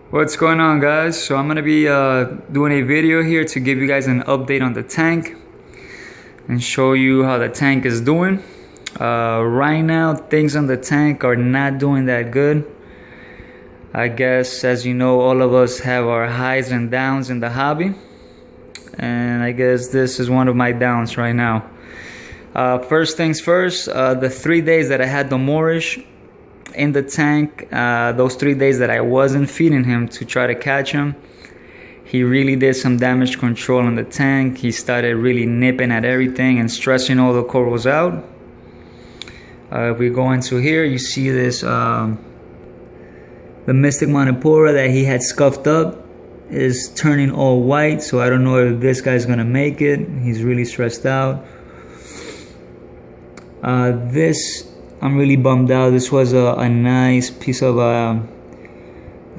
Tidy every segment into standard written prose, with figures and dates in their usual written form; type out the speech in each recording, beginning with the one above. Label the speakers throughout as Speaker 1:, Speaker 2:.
Speaker 1: What's going on, guys? So I'm gonna be doing a video here to give you guys an update on the tank and show you how the tank is doing. Right now things on the tank are not doing that good. I guess, as you know, all of us have our highs and downs in the hobby, and I guess this is one of my downs right now. First things first, the 3 days that I had the Moorish in the tank, those 3 days that I wasn't feeding him to try to catch him, he really did some damage control in the tank. He started really nipping at everything and stressing all the corals out. If we go into here, you see this the Mystic Monopora that he had scuffed up is turning all white, so I don't know if this guy's gonna make it. He's really stressed out. This, I'm really bummed out. This was a nice piece of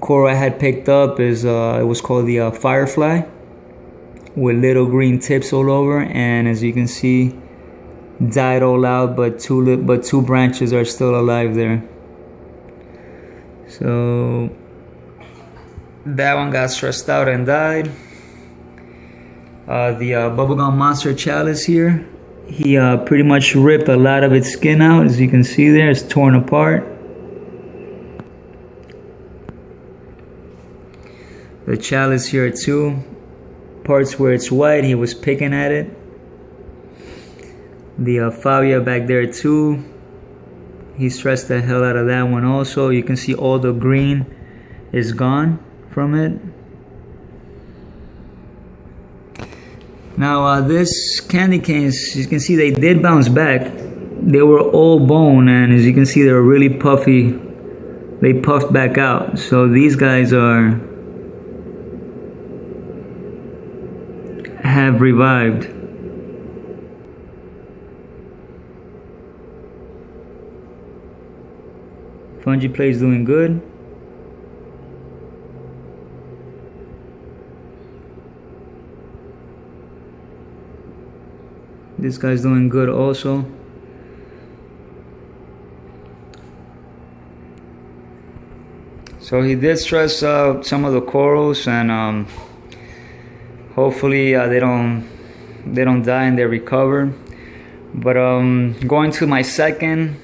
Speaker 1: coral I had picked up. It was called the Firefly, with little green tips all over, and as you can see, died all out, but two branches are still alive there. So that one got stressed out and died. The bubblegum monster chalice here, he pretty much ripped a lot of its skin out. As you can see there, it's torn apart. The chalice here too, parts where it's white, he was picking at it. The Fabia back there too, he stressed the hell out of that one also. You can see all the green is gone from it. Now this candy canes, you can see they did bounce back. They were all bone, and as you can see, they were really puffy. They puffed back out. So these guys have revived. Fungi play is doing good. This guy's doing good also. So he did stress out some of the corals, and hopefully they don't die and they recover. But going to my second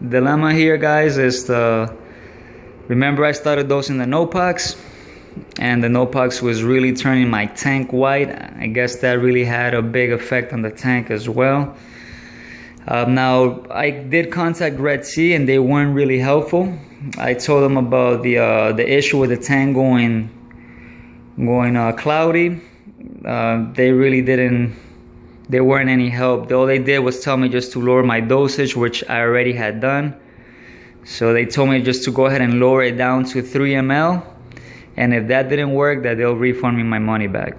Speaker 1: dilemma here, guys, is remember I started dosing the NoPox, and the NoPox was really turning my tank white. I guess that really had a big effect on the tank as well. Now I did contact Red Sea and they weren't really helpful. I told them about the issue with the tank going cloudy. They weren't any help. All they did was tell me just to lower my dosage, which I already had done. So they told me just to go ahead and lower it down to 3 ml. And if that didn't work, that they'll refund me my money back.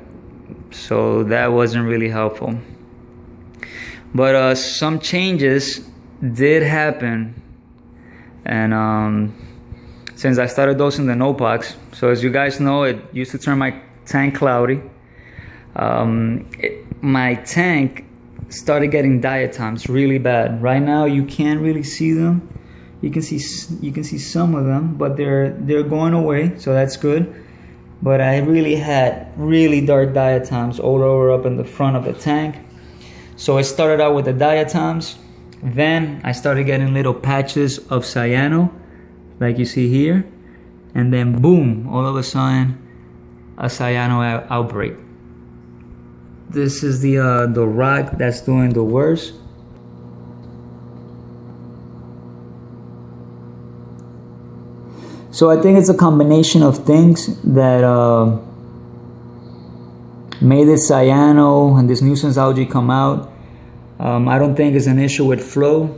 Speaker 1: So that wasn't really helpful. But some changes did happen. And since I started dosing the NoPox, so as you guys know, it used to turn my tank cloudy. My tank started getting diatoms really bad. Right now you can't really see them. You can see some of them, but they're going away, so that's good. But I really had really dark diatoms all over up in the front of the tank. So it started out with the diatoms, then I started getting little patches of cyano, like you see here, and then boom, all of a sudden, a cyano outbreak. This is the rock that's doing the worst. So I think it's a combination of things that made this cyano and this nuisance algae come out. I don't think it's an issue with flow.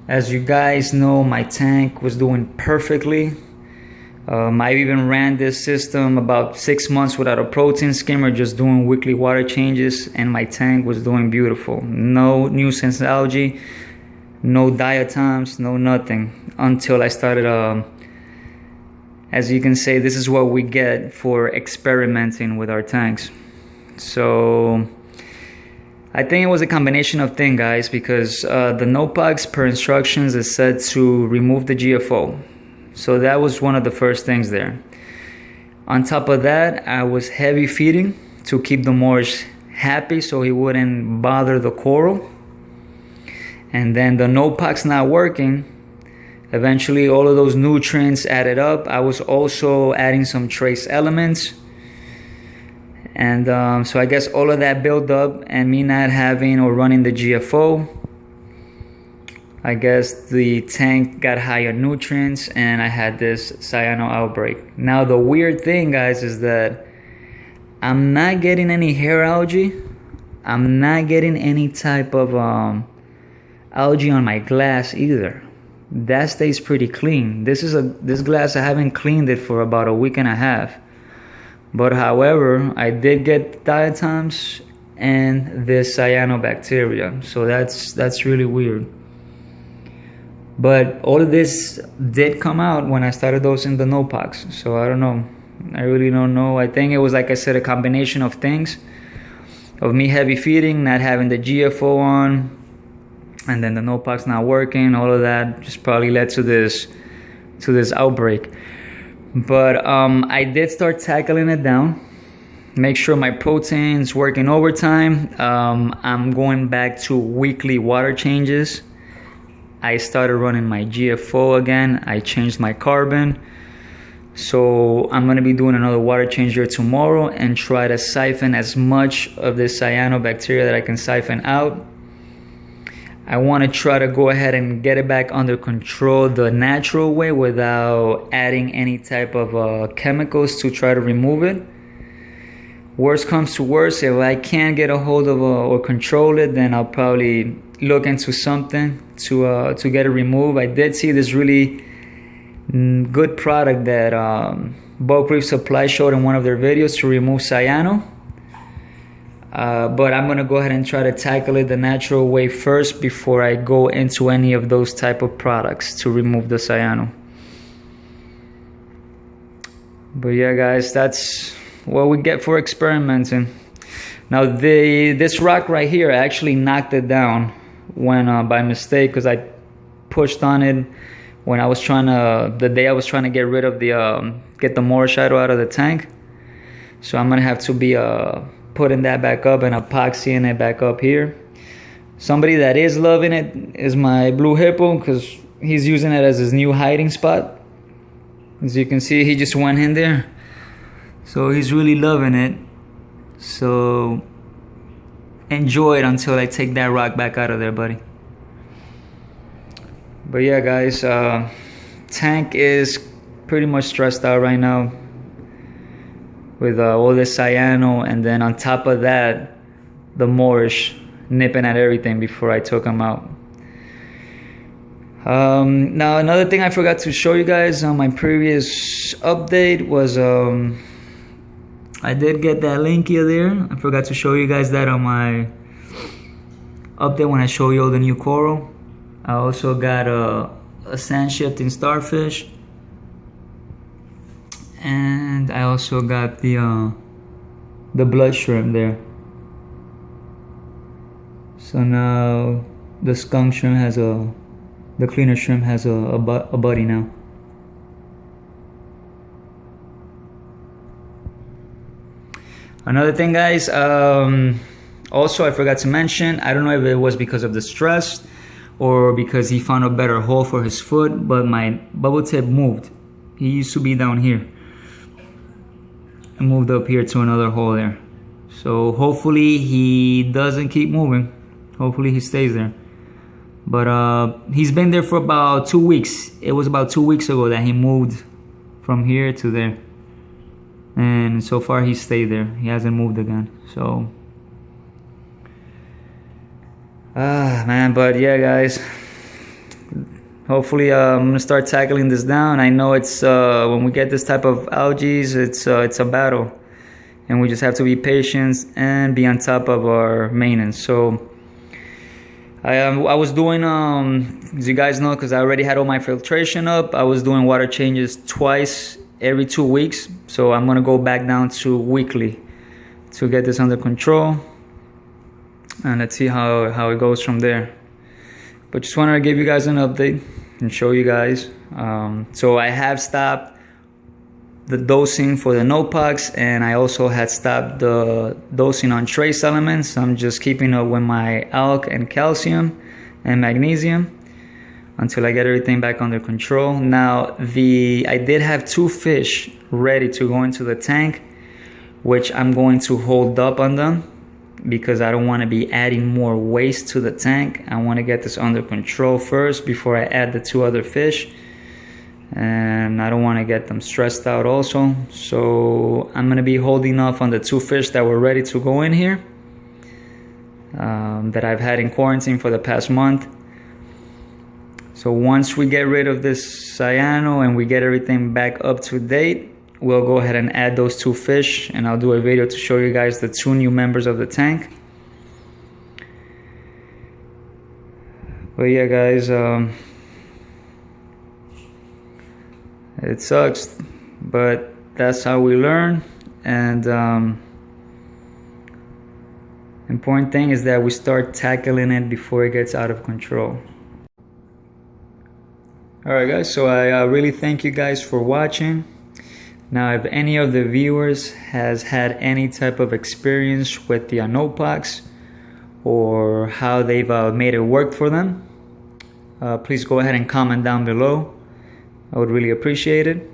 Speaker 1: As you guys know, my tank was doing perfectly. I even ran this system about 6 months without a protein skimmer, just doing weekly water changes, and my tank was doing beautiful. No nuisance algae, no diatoms, no nothing, until I started as you can say, this is what we get for experimenting with our tanks. So I think it was a combination of things, guys, because the NoPox per instructions is said to remove the GFO. So that was one of the first things there. On top of that, I was heavy feeding to keep the Moorish happy so he wouldn't bother the coral. And then the NoPox not working, eventually all of those nutrients added up. I was also adding some trace elements. And so I guess all of that built up, and me not having or running the GFO, I guess the tank got higher nutrients and I had this cyano outbreak. Now the weird thing, guys, is that I'm not getting any hair algae. I'm not getting any type of algae on my glass either. That stays pretty clean. This glass, I haven't cleaned it for about a week and a half. But however, I did get diatoms and this cyanobacteria. So that's really weird. But all of this did come out when I started dosing the NoPox. So I don't know. I really don't know. I think it was, like I said, a combination of things. Of me heavy feeding, not having the GFO on, and then the NoPox not working. All of that just probably led to this outbreak. But I did start tackling it down. Make sure my protein's working overtime. I'm going back to weekly water changes. I started running my GFO again. I changed my carbon. So I'm going to be doing another water change here tomorrow and try to siphon as much of this cyanobacteria that I can siphon out. I want to try to go ahead and get it back under control the natural way without adding any type of chemicals to try to remove it. Worst comes to worst, if I can't get a hold of or control it, then I'll probably look into something to get it removed. I did see this really good product that Bulk Reef Supply showed in one of their videos to remove cyano. But I'm going to go ahead and try to tackle it the natural way first before I go into any of those type of products to remove the cyano. But yeah, guys, that's what we get for experimenting. Now this rock right here, I actually knocked it down when by mistake, because I pushed on it when I was trying to, the day I was trying to get rid of the get the Moorish shadow out of the tank. So I'm gonna have to be putting that back up and epoxying it back up here. Somebody that is loving it is my blue hippo, because he's using it as his new hiding spot. As you can see, he just went in there. So he's really loving it. So enjoy it until I take that rock back out of there, buddy. But yeah, guys, tank is pretty much stressed out right now with all this cyano, and then on top of that, the Moorish nipping at everything before I took him out. Now another thing I forgot to show you guys on my previous update was I did get that link here there. I forgot to show you guys that on my update when I show you all the new coral. I also got a sand shifting starfish, and I also got the blood shrimp there. So now the skunk shrimp has the cleaner shrimp has a buddy now. Another thing, guys, also I forgot to mention, I don't know if it was because of the stress or because he found a better hole for his foot, but my bubble tip moved. He used to be down here. I moved up here to another hole there. So hopefully he doesn't keep moving. Hopefully he stays there. But he's been there for about 2 weeks. It was about 2 weeks ago that he moved from here to there. And so far he stayed there. He hasn't moved again. So man, but yeah, guys, hopefully I'm gonna start tackling this down. I know it's when we get this type of algae, it's a battle, and we just have to be patient and be on top of our maintenance. So I was doing as you guys know, because I already had all my filtration up, I was doing water changes twice every 2 weeks. So I'm gonna go back down to weekly to get this under control, and let's see how it goes from there. But just wanted to give you guys an update and show you guys. So I have stopped the dosing for the NoPox, and I also had stopped the dosing on trace elements. I'm just keeping up with my alk and calcium and magnesium until I get everything back under control. Now, I did have 2 fish ready to go into the tank, which I'm going to hold up on them because I don't want to be adding more waste to the tank. I want to get this under control first before I add the 2 other fish. And I don't want to get them stressed out also. So I'm going to be holding off on the 2 fish that were ready to go in here, that I've had in quarantine for the past month. So once we get rid of this cyano and we get everything back up to date, we'll go ahead and add those 2 fish, and I'll do a video to show you guys the 2 new members of the tank. But yeah, guys, it sucks, but that's how we learn. And important thing is that we start tackling it before it gets out of control. Alright guys, so I really thank you guys for watching. Now, if any of the viewers has had any type of experience with the NoPox or how they've made it work for them, please go ahead and comment down below. I would really appreciate it.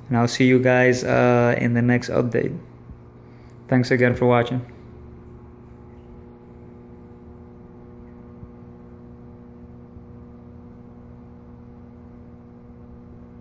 Speaker 1: And I'll see you guys in the next update. Thanks again for watching.